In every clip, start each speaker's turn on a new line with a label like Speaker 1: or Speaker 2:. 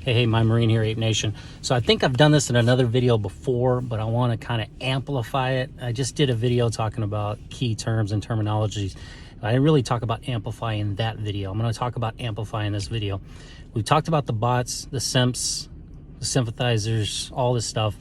Speaker 1: Hey, my Marine here, Ape Nation. So I think I've done this in another video before, but I want to kind of amplify it. I just did a video talking about key terms and terminologies. I didn't really talk about amplifying that video. I'm going to talk about amplifying this video. We talked about the bots, the simps, the sympathizers, all this stuff.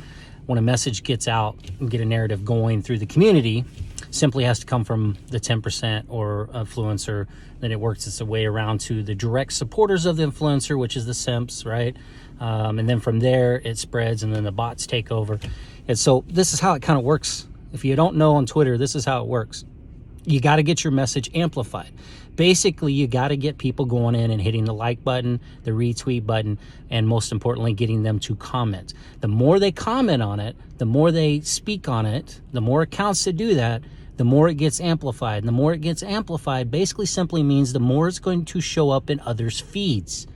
Speaker 1: When a message gets out and get a narrative going through the community, simply has to come from the 10% or influencer. Then it works its way around to the direct supporters of the influencer, which is the simps, right? And then from there it spreads, and then the bots take over. And so this is how it kind of works. If you don't know on Twitter, this is how it works. You got to get your message amplified. Basically, you got to get people going in and hitting the like button, the retweet button, and most importantly, getting them to comment. The more they comment on it, the more they speak on it, the more accounts that do that, the more it gets amplified. And the more it gets amplified basically simply means the more it's going to show up in others' feeds.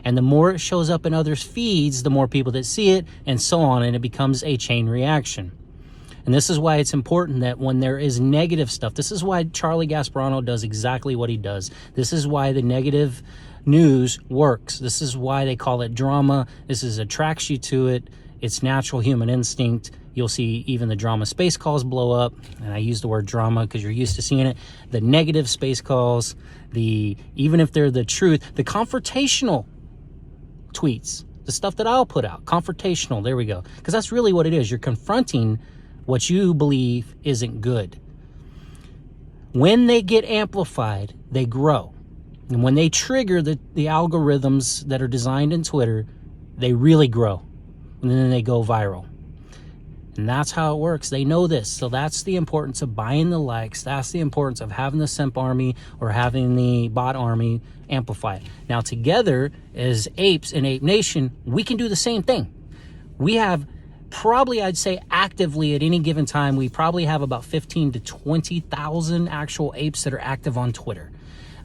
Speaker 1: And the more it shows up in others' feeds, the more people that see it, and so on, and it becomes a chain reaction. And this is why it's important that when there is negative stuff, this is why Charlie Gasparano does exactly what he does. This is why the negative news works. This is why they call it drama. This attracts you to it. It's natural human instinct. You'll see even the drama space calls blow up. And I use the word drama because you're used to seeing it. The negative space calls, even if they're the truth, the confrontational tweets, the stuff that I'll put out, confrontational, there we go. Because that's really what it is. You're confronting what you believe isn't good. When they get amplified, they grow. And when they trigger the algorithms that are designed in Twitter, they really grow. And then they go viral. And that's how it works. They know this. So that's the importance of buying the likes. That's the importance of having the simp army or having the bot army amplify it. Now together as apes in Ape Nation, we can do the same thing. We have probably, I'd say actively at any given time, we probably have about 15 to 20,000 actual apes that are active on Twitter.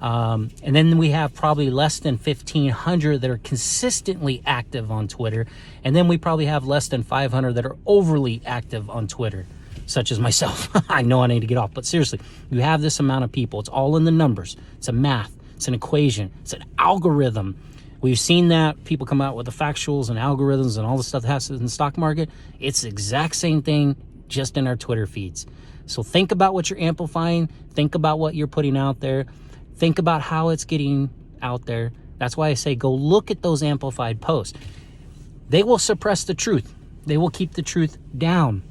Speaker 1: And then we have probably less than 1,500 that are consistently active on Twitter. And then we probably have less than 500 that are overly active on Twitter, such as myself. I know I need to get off, but seriously, you have this amount of people. It's all in the numbers. It's a math. It's an equation. It's an algorithm. We've seen that people come out with the factuals and algorithms and all the stuff that has in the stock market. It's the exact same thing, just in our Twitter feeds. So think about what you're amplifying. Think about what you're putting out there. Think about how it's getting out there. That's why I say go look at those amplified posts. They will suppress the truth. They will keep the truth down.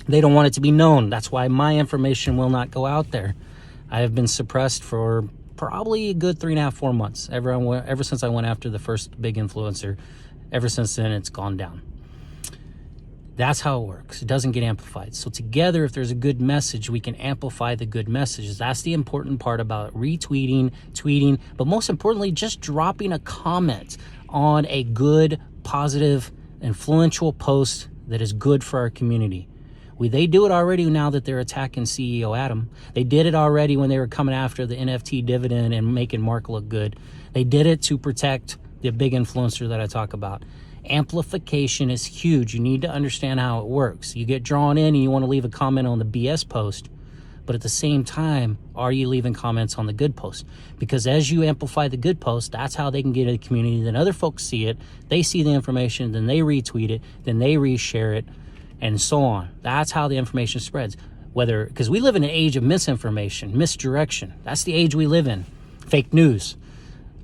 Speaker 1: They don't want it to be known. That's why my information will not go out there. I have been suppressed for probably a good 3.5, 4 months. Ever since I went after the first big influencer, ever since then, it's gone down. That's how it works. It doesn't get amplified. So together, if there's a good message, we can amplify the good messages. That's the important part about retweeting, tweeting, but most importantly, just dropping a comment on a good, positive, influential post that is good for our community. They do it already now that they're attacking CEO Adam. They did it already when they were coming after the NFT dividend and making Mark look good. They did it to protect the big influencer that I talk about. Amplification is huge. You need to understand how it works. You get drawn in and you want to leave a comment on the BS post, but at the same time, are you leaving comments on the good post? Because as you amplify the good post, that's how they can get to the community. Then other folks see it, they see the information, then they retweet it, then they reshare it, and so on. That's how the information spreads. Because we live in an age of misinformation, misdirection. That's the age we live in. Fake news.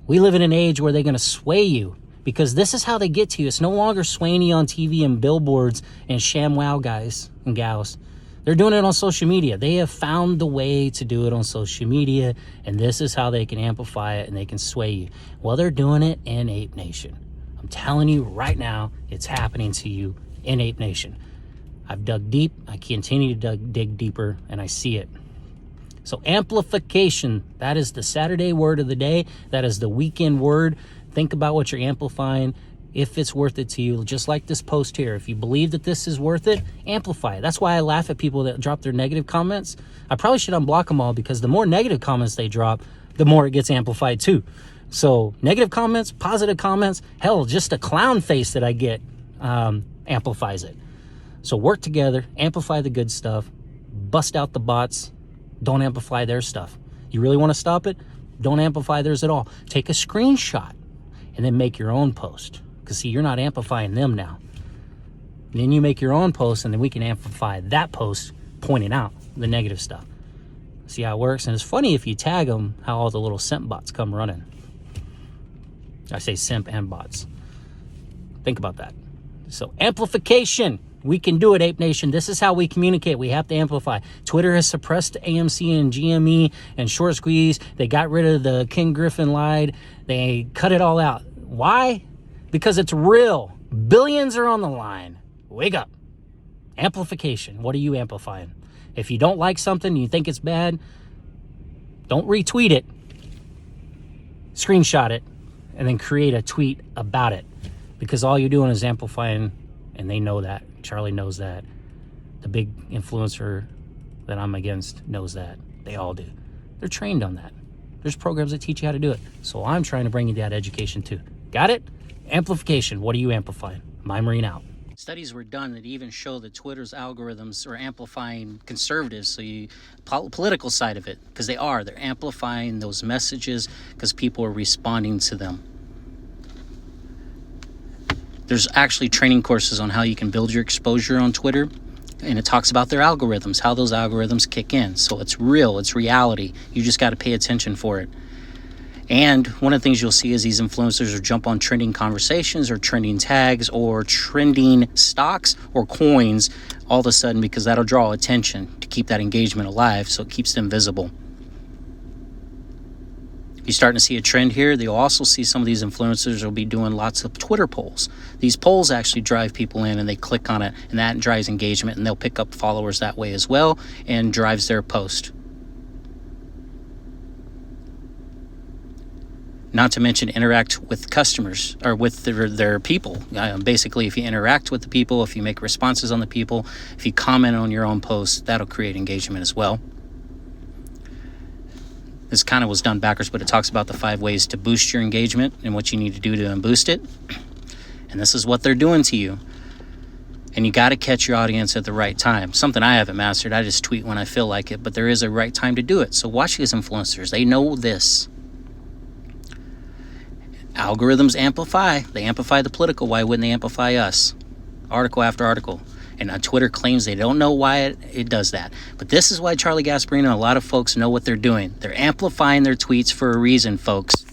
Speaker 1: We live in an age where they're going to sway you, because this is how they get to you. It's no longer swaying you on TV and billboards and ShamWow guys and gals. They're doing it on social media. They have found the way to do it on social media, and this is how they can amplify it and they can sway you. Well, they're doing it in Ape Nation. I'm telling you right now, it's happening to you in Ape Nation. I've dug deep, I continue to dig deeper, and I see it. So amplification, that is the Saturday word of the day. That is the weekend word. Think about what you're amplifying, if it's worth it to you, just like this post here. If you believe that this is worth it, amplify it. That's why I laugh at people that drop their negative comments. I probably should unblock them all, because the more negative comments they drop, the more it gets amplified too. So negative comments, positive comments, hell, just a clown face that I get amplifies it. So work together, amplify the good stuff, bust out the bots, don't amplify their stuff. You really want to stop it? Don't amplify theirs at all. Take a screenshot and then make your own post. Because see, you're not amplifying them now. And then you make your own post, and then we can amplify that post pointing out the negative stuff. See how it works? And it's funny if you tag them, how all the little simp bots come running. I say simp and bots. Think about that. So amplification. We can do it, Ape Nation. This is how we communicate. We have to amplify. Twitter has suppressed AMC and GME and Short Squeeze. They got rid of the King Griffin lied. They cut it all out. Why? Because it's real. Billions are on the line. Wake up. Amplification. What are you amplifying? If you don't like something, you think it's bad, don't retweet it. Screenshot it and then create a tweet about it. Because all you're doing is amplifying, and they know that. Charlie knows that. The big influencer that I'm against knows that. They all do. They're trained on that. There's programs that teach you how to do it. So I'm trying to bring you that education too. Got it? Amplification. What are you amplifying? My Marine out. Studies were done that even show that Twitter's algorithms are amplifying conservatives, so you political side of it, because they're amplifying those messages because people are responding to them. There's actually training courses on how you can build your exposure on Twitter, and it talks about their algorithms, how those algorithms kick in. So it's real, it's reality. You just got to pay attention for it. And one of the things you'll see is these influencers will jump on trending conversations or trending tags or trending stocks or coins all of a sudden, because that'll draw attention to keep that engagement alive, so it keeps them visible. You're starting to see a trend here. You'll also see some of these influencers will be doing lots of Twitter polls. These polls actually drive people in, and they click on it, and that drives engagement, and they'll pick up followers that way as well, and drives their post. Not to mention interact with customers or with their people. Basically, if you interact with the people, if you make responses on the people, if you comment on your own posts, that'll create engagement as well. This kind of was done backwards, but it talks about the 5 ways to boost your engagement and what you need to do to boost it. And this is what they're doing to you. And you got to catch your audience at the right time. Something I haven't mastered. I just tweet when I feel like it, but there is a right time to do it. So watch these influencers. They know this. Algorithms amplify. They amplify the political. Why wouldn't they amplify us? Article after article. And Twitter claims they don't know why it does that. But this is why Charlie Gasparino and a lot of folks know what they're doing. They're amplifying their tweets for a reason, folks.